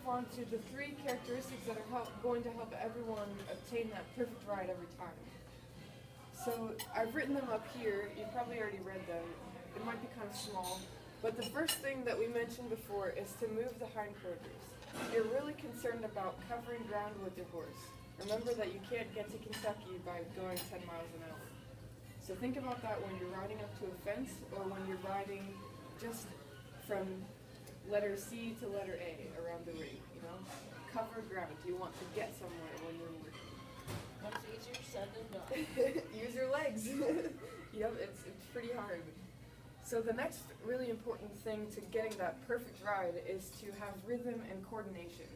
move on to the three characteristics that are going to help everyone obtain that perfect ride every time. So I've written them up here. You probably already read them. It might be kind of small. But the first thing that we mentioned before is to move the hindquarters. You're really concerned about covering ground with your horse. Remember that you can't get to Kentucky by going 10 miles an hour. So think about that when you're riding up to a fence or when you're riding just from letter C to letter A around the ring, you know? Cover ground. You want to get somewhere when you're working. Much easier said than done. Use your legs. Yep, it's pretty hard. So the next really important thing to getting that perfect ride is to have rhythm and coordination.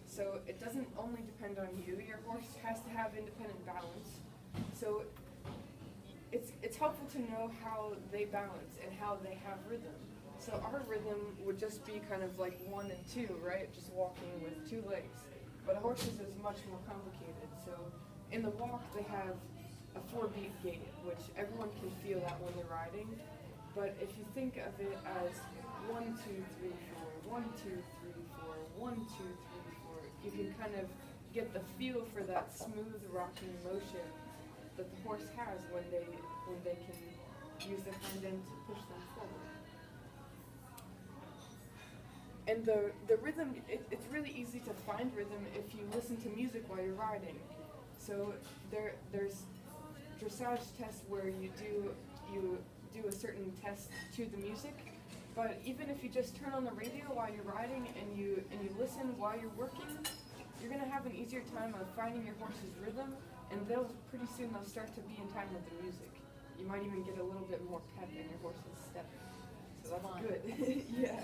So it doesn't only depend on you. Your horse has to have independent balance. So it's helpful to know how they balance and how they have rhythm. So our rhythm would just be kind of like 1 and 2, right? Just walking with 2 legs. But a horse's is much more complicated. So in the walk, they have a 4-beat gait, which everyone can feel that when they're riding. But if you think of it as 1, 2, 3, 4, 1, 2, 3, 4, 1, 2, 3, 4, you can kind of get the feel for that smooth rocking motion that the horse has when they can use their hind end to push them forward. And the rhythm, it's really easy to find rhythm if you listen to music while you're riding. So there's dressage tests where you do a certain test to the music, but even if you just turn on the radio while you're riding and you listen while you're working, you're gonna have an easier time of finding your horse's rhythm, and pretty soon they'll start to be in time with the music. You might even get a little bit more pep in your horse's step. So that's good. Yeah.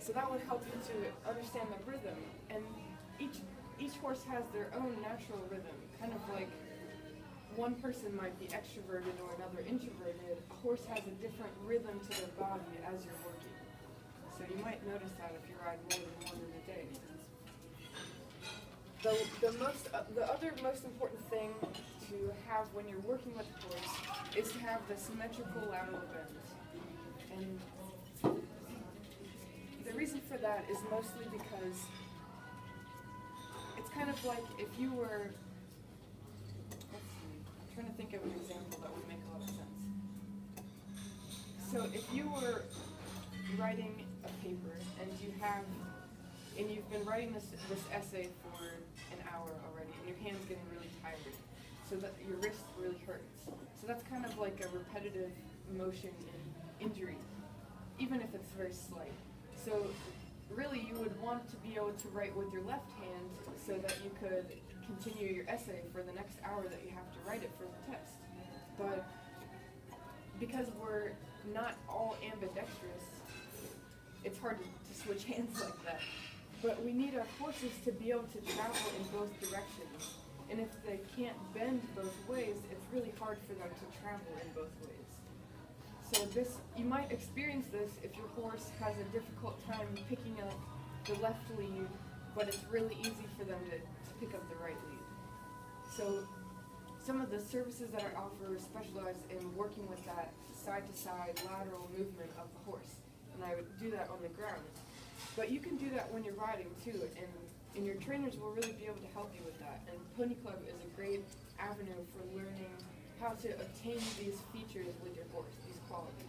So that would help you to understand the rhythm, and each horse has their own natural rhythm, kind of like one person might be extroverted or another introverted. A horse has a different rhythm to their body as you're working. So you might notice that if you ride more than one in a day. The other most important thing to have when you're working with a horse is to have the symmetrical lateral bends. And the reason for that is mostly because it's kind of like if you were, I'm trying to think of an example that would make a lot of sense. So if you were writing a paper and you've been writing this essay for an hour already and your hand's getting really tired, so that your wrist really hurts. So that's kind of like a repetitive motion injury, even if it's very slight. So really you would want to be able to write with your left hand so that you could continue your essay for the next hour that you have to write it for the test. But because we're not all ambidextrous, it's hard to switch hands like that. But we need our horses to be able to travel in both directions. And if they can't bend both ways, it's really hard for them to travel in both ways. So you might experience this if your horse has a difficult time picking up the left lead, but it's really easy for them to pick up the right lead. So some of the services that I offer specialize in working with that side-to-side lateral movement of the horse, and I would do that on the ground. But you can do that when you're riding too, and your trainers will really be able to help you with that. And Pony Club is a great avenue for learning how to obtain these features with your horse, these qualities.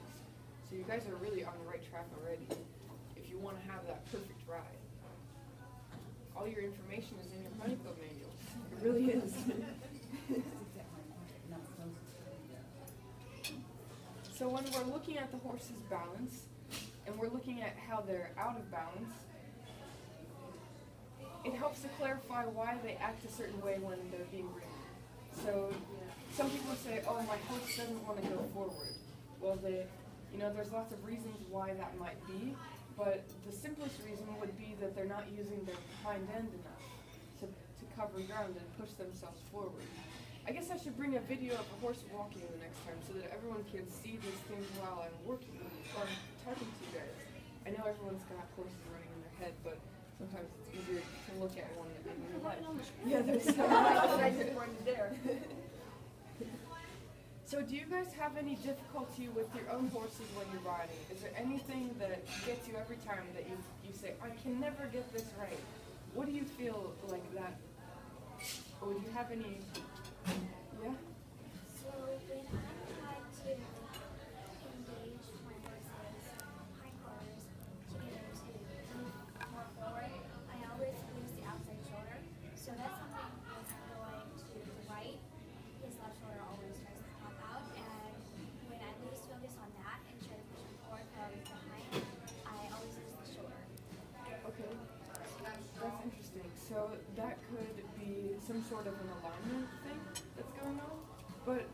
So you guys are really on the right track already if you want to have that perfect ride. All your information is in your Pony Club manual. It really is. So when we're looking at the horse's balance, and we're looking at how they're out of balance, it helps to clarify why they act a certain way when they're being ridden. So some people say, oh, my horse doesn't want to go forward. Well, there's lots of reasons why that might be, but the simplest reason would be that they're not using their hind end enough to cover ground and push themselves forward. I guess I should bring a video of a horse walking the next time so that everyone can see these things while I'm working or talking to you guys. I know everyone's got horses running in their head, but sometimes it's easier to look at one in real life. Yeah, there's right there. So do you guys have any difficulty with your own horses when you're riding? Is there anything that gets you every time that you say, I can never get this right? What do you feel like that? Or do you have any, yeah? So when I had to engage my horse's hindquarters to get them to move more forward, I always use the outside shoulder. So that's something if I'm going to the right, his left shoulder always tries to pop out. And when I lose focus on that and try to push him forward while he's behind, I always use the shoulder. Okay, that's interesting. So that could be some sort of an alignment thing that's going on, but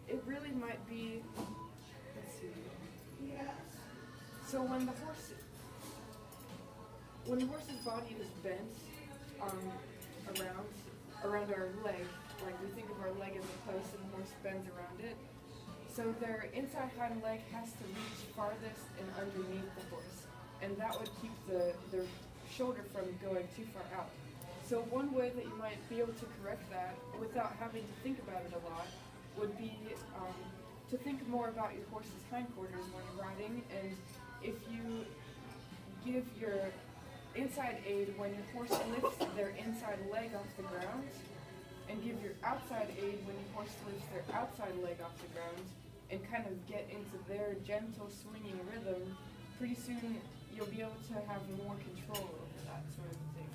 it really might be, let's see. So when the horse's body is bent around our leg, like we think of our leg as a post and the horse bends around it, so their inside hind leg has to reach farthest and underneath the horse, and that would keep their shoulder from going too far out. So one way that you might be able to correct that without having to think about it a lot would be to think more about your horse's hindquarters when you're riding, and if you give your inside aid when your horse lifts their inside leg off the ground, and give your outside aid when your horse lifts their outside leg off the ground, and kind of get into their gentle swinging rhythm, pretty soon you'll be able to have more control over that sort of thing.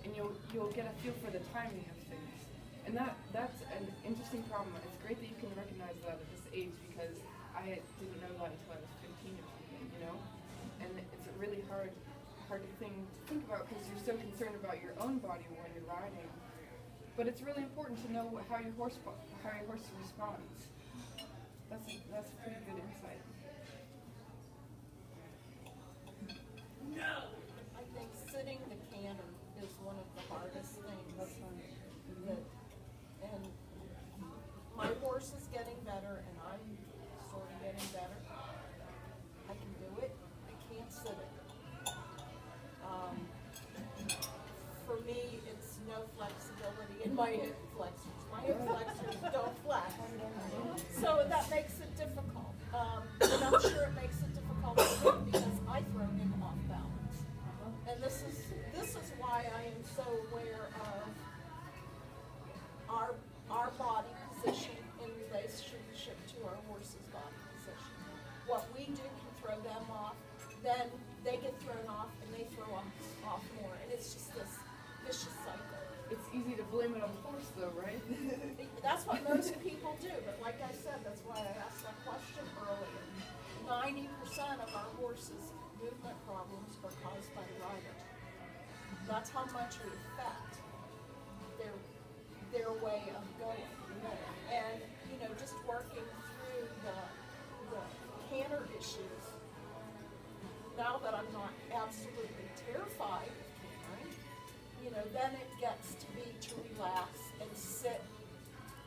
And you'll get a feel for the timing of things. And that's an interesting problem. It's great that you can recognize that at this age, because I didn't know that until I was 15 or something, you know? And it's a really hard thing to think about because you're so concerned about your own body when you're riding. But it's really important to know how your horse responds. That's a pretty good insight. I think sitting the canter is one of the hardest things. And my horse is getting better, and I'm sort of getting better. I can do it. I can't sit it. For me, it's no flexibility in my hip flexors. My hip flexors don't flex. So that makes it difficult. And I'm sure it makes it difficult for him because I throw him off balance. And this is why I am so aware of our body position in relationship to our horse's body position. What we do can throw them off, then they get thrown off and they throw off more. And it's just this vicious cycle. It's easy to blame it on the horse though, right? That's what most people do, but like I said, that's why I asked that question earlier. 90% of our horses' movement problems are caused by the rider. That's how much we affect their way of going. And just working through the canter issues. Now that I'm not absolutely terrified of cantering, then it gets to be to relax and sit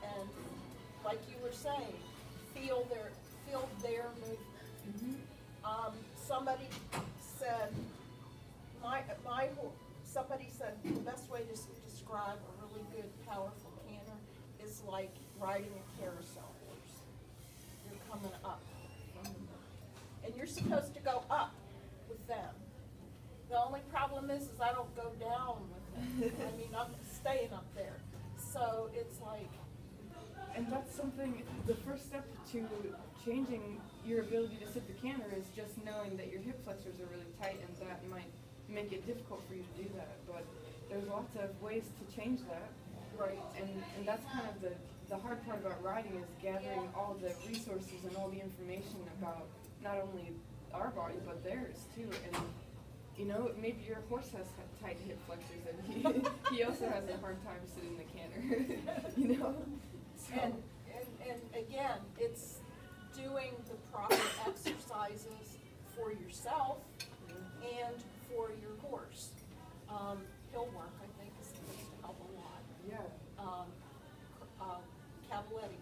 and, like you were saying, feel their movement. Mm-hmm. Somebody said the best way to describe a really good, powerful canter is like riding a carousel horse. You're coming up from the middle, and you're supposed to go up with them. The only problem is I don't go down with them. I mean, I'm staying up there. So it's like... And that's something, the first step to changing your ability to sit the canter is just knowing that your hip flexors are really tight, and that might make it difficult for you to do that. But there's lots of ways to change that. Right. And that's kind of the hard part about riding, is gathering all the resources and all the information about not only our body, but theirs too. And maybe your horse has tight hip flexors, and he also has a hard time sitting the canter. So. And again, it's doing the proper exercises for yourself and for your horse. Hill work, I think, is supposed to help a lot. Yeah. Cavaletti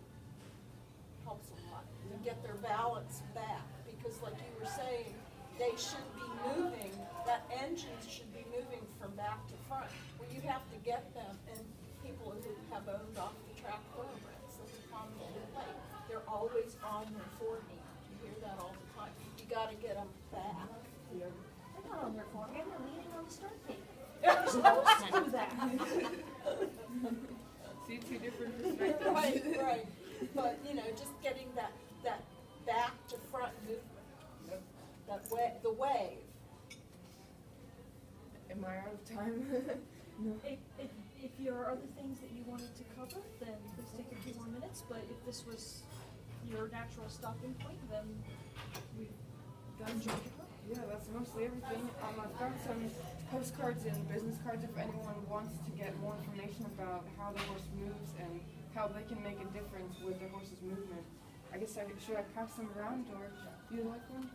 helps a lot to get their balance back, because like you were saying, they should be moving, that engine should be moving from back to front. Well, you have to get them, and people who have owned off-the-track thoroughbreds, that's a common complaint. They're always on their forehand. You hear that all the time. You gotta get them back. They're not on their forehand, they're leaning on the start gate. You're supposed to do that. See, two different perspectives. Right. But, you know, just getting that back to front movement, Yep. the wave. Am I out of time? No. If there are other things that you wanted to cover, then please take a few more minutes, but if this was your natural stopping point, then we've got to jump it. Yeah, that's mostly everything. I've got some postcards and business cards if anyone wants to get more information about how the horse moves and how they can make a difference with their horse's movement. I guess should I pass them around, or do you like one?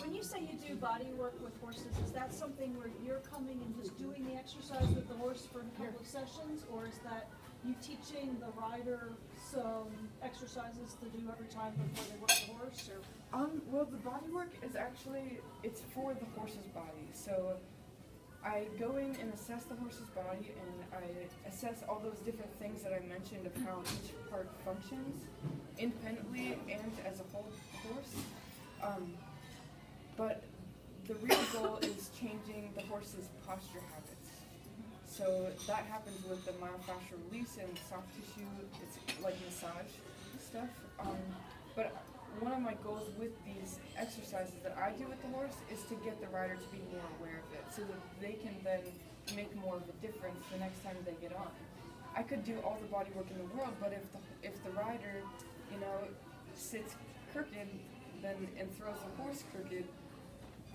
When you say you do body work with horses, is that something where you're coming and just doing the exercise with the horse for a couple of sessions, or is that you teaching the rider some exercises to do every time before they work the horse, or? Well, the body work is actually, it's for the horse's body. So I go in and assess the horse's body, and I assess all those different things that I mentioned of how each part functions independently and as a whole horse. But the real goal is changing the horse's posture habits. So that happens with the myofascial release and soft tissue. It's like massage stuff. But one of my goals with these exercises that I do with the horse is to get the rider to be more aware of it, so that they can then make more of a difference the next time they get on. I could do all the body work in the world, but if the rider, you know, sits crooked and throws the horse crooked,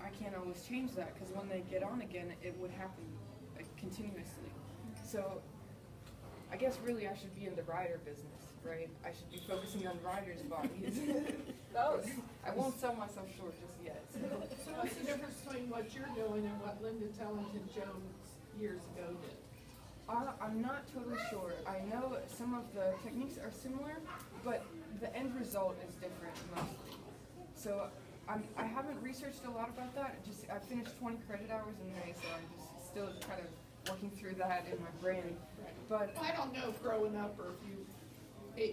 I can't always change that, because when they get on again, it would happen continuously. So I guess really I should be in the rider business, right? I should be focusing on riders' bodies. I won't sell myself short just yet. So what's the difference between what you're doing and what Linda Tellington Jones years ago did? I'm not totally sure. I know some of the techniques are similar, but the end result is different mostly. So I haven't researched a lot about that. I finished 20 credit hours in May, so I'm just still kind of working through that in my brain. But I don't know if growing up or if you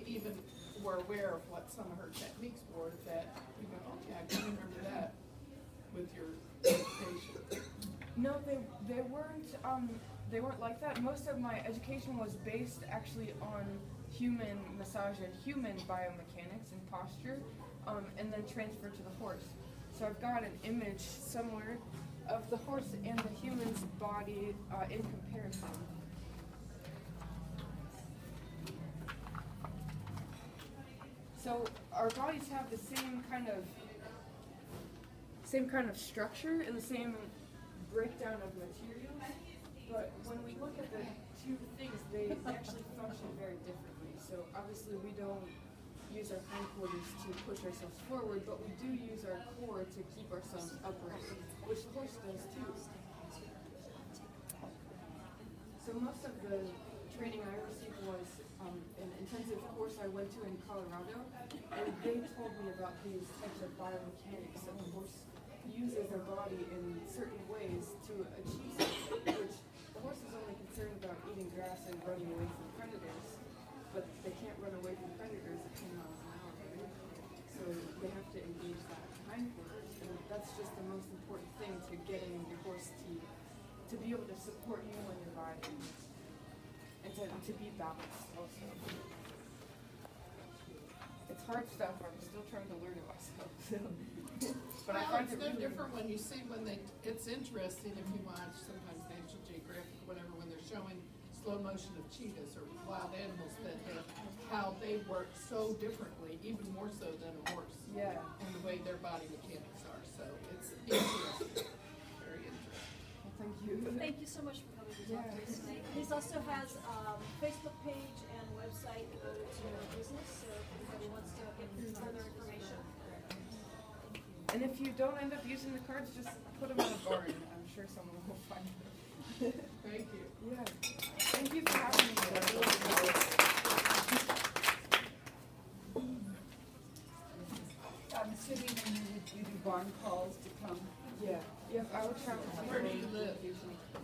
even were aware of what some of her techniques were, that you go, oh yeah, I can remember that with your education. no, they weren't like that. Most of my education was based actually on human massage and human biomechanics and posture. And then transfer to the horse. So I've got an image somewhere of the horse and the human's body in comparison. So our bodies have the same kind of structure and the same breakdown of materials, but when we look at the two things, they actually function very differently. So obviously we don't use our hindquarters to push ourselves forward, but we do use our core to keep ourselves upright, which the horse does too. So most of the training I received was an intensive course I went to in Colorado, and they told me about these types of biomechanics that the horse uses their body in certain ways to achieve something, which the horse is only concerned about eating grass and running away from predators, but they can't run away from predators at 10 miles an hour, right? So they have to engage that hindquarters, and that's just the most important thing to getting your horse to be able to support you when you're riding, and to be balanced also. It's hard stuff. I'm still trying to learn it myself. So. But I find It's it no really different when you see it's interesting if you watch sometimes National Geographic, whatever, when they're showing slow motion of cheetahs or wild animals, how they work so differently, even more so than a horse. Yeah. And the way their body mechanics are. So it's interesting. Very interesting. Well, thank you. Thank you so much for coming to talk to us tonight. He also has a Facebook page and website devoted to your business, so if anybody wants to get further information. And if you don't end up using the cards, just put them in a barn. I'm sure someone will find them. Thank you. Yeah. Thank you for having me. I'm assuming you do barn calls to come. Yeah. Yep, I would travel to Where do you live?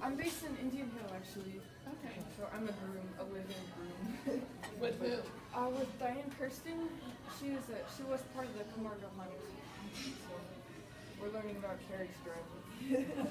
I I'm based in Indian Hill, actually. Okay. So I'm a groom, a living groom. With who? With Diane Kirsten. She was part of the Camargo Hunt. So we're learning about carriage driving.